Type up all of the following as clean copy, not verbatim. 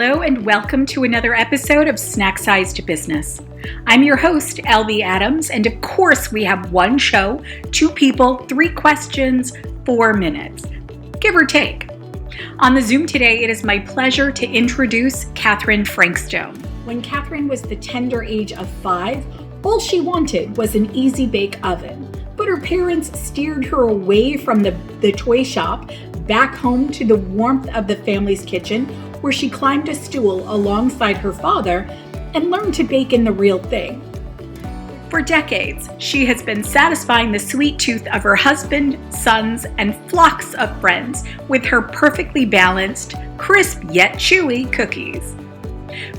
Hello and welcome to another episode of Snack-Sized Business. I'm your host, LB Adams, and of course we have one show, 2 people, 3 questions, 4 minutes, give or take. On the Zoom today, it is my pleasure to introduce Katherine Frankstone. When Katherine was the tender age of 5, all she wanted was an easy bake oven. But her parents steered her away from the toy shop, back home to the warmth of the family's kitchen, where she climbed a stool alongside her father and learned to bake in the real thing. For decades, she has been satisfying the sweet tooth of her husband, sons, and flocks of friends with her perfectly balanced, crisp yet chewy cookies.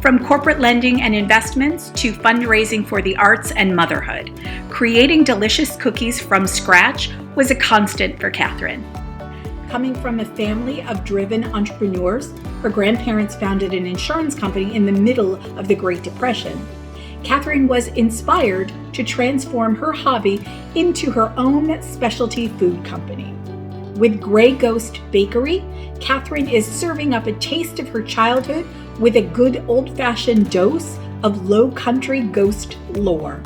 From corporate lending and investments to fundraising for the arts and motherhood, creating delicious cookies from scratch was a constant for Katherine. Coming from a family of driven entrepreneurs, her grandparents founded an insurance company in the middle of the Great Depression. Katherine was inspired to transform her hobby into her own specialty food company. With Grey Ghost Bakery, Katherine is serving up a taste of her childhood with a good old-fashioned dose of low country ghost lore.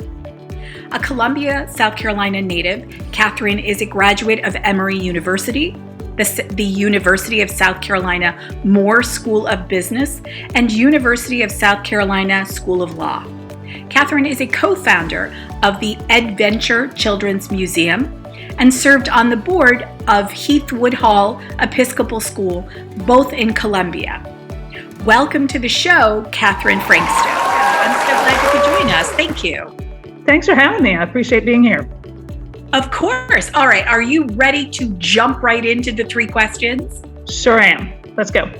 A Columbia, South Carolina native, Katherine is a graduate of Emory University, the University of South Carolina Moore School of Business, and University of South Carolina School of Law. Katherine is a co-founder of the Adventure Children's Museum and served on the board of Heathwood Hall Episcopal School, both in Columbia. Welcome to the show, Katherine Frankstone. I'm so glad you could join us. Thank you. Thanks for having me. I appreciate being here. Of course. All right. Are you ready to jump right into the 3 questions? Sure am. Let's go.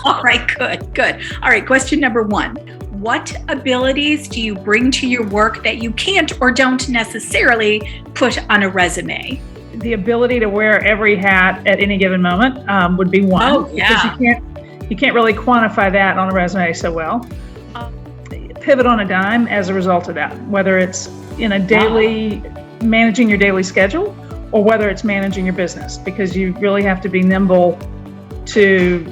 All right. Good. All right. Question number 1. What abilities do you bring to your work that you can't or don't necessarily put on a resume? The ability to wear every hat at any given moment would be one. Oh, yeah. Because you can't really quantify that on a resume so well. Pivot on a dime as a result of that, whether it's in a daily managing your daily schedule or whether it's managing your business, because you really have to be nimble to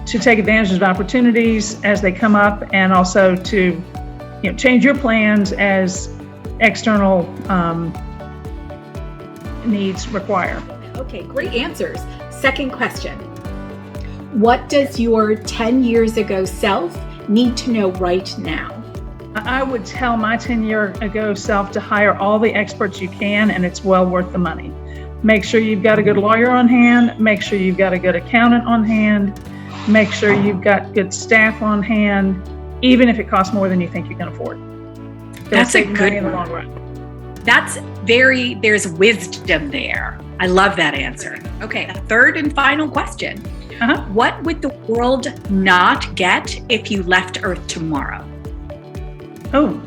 take advantage of opportunities as they come up, and also to change your plans as external needs require. Okay, great answers. Second question. What does your 10 years ago self need to know right now? I would tell my 10-year-ago self to hire all the experts you can, and it's well worth the money. Make sure you've got a good lawyer on hand. Make sure you've got a good accountant on hand. Make sure you've got good staff on hand, even if it costs more than you think you can afford. That's a good in the long run. There's wisdom there. I love that answer. Okay, third and final question. What would the world not get if you left Earth tomorrow? Oh,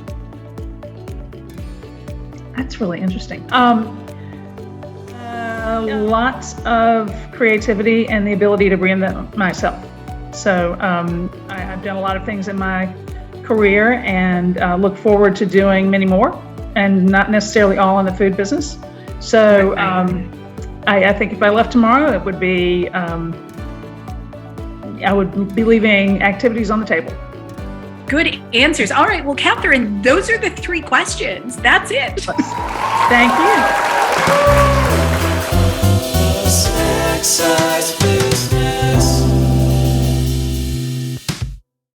that's really interesting. Lots of creativity and the ability to reinvent myself. So I've done a lot of things in my career and look forward to doing many more, and not necessarily all in the food business. So I think if I left tomorrow, it would be I would be leaving activities on the table. Good answers. All right. Well, Katherine, those are the 3 questions. That's it. Thank you.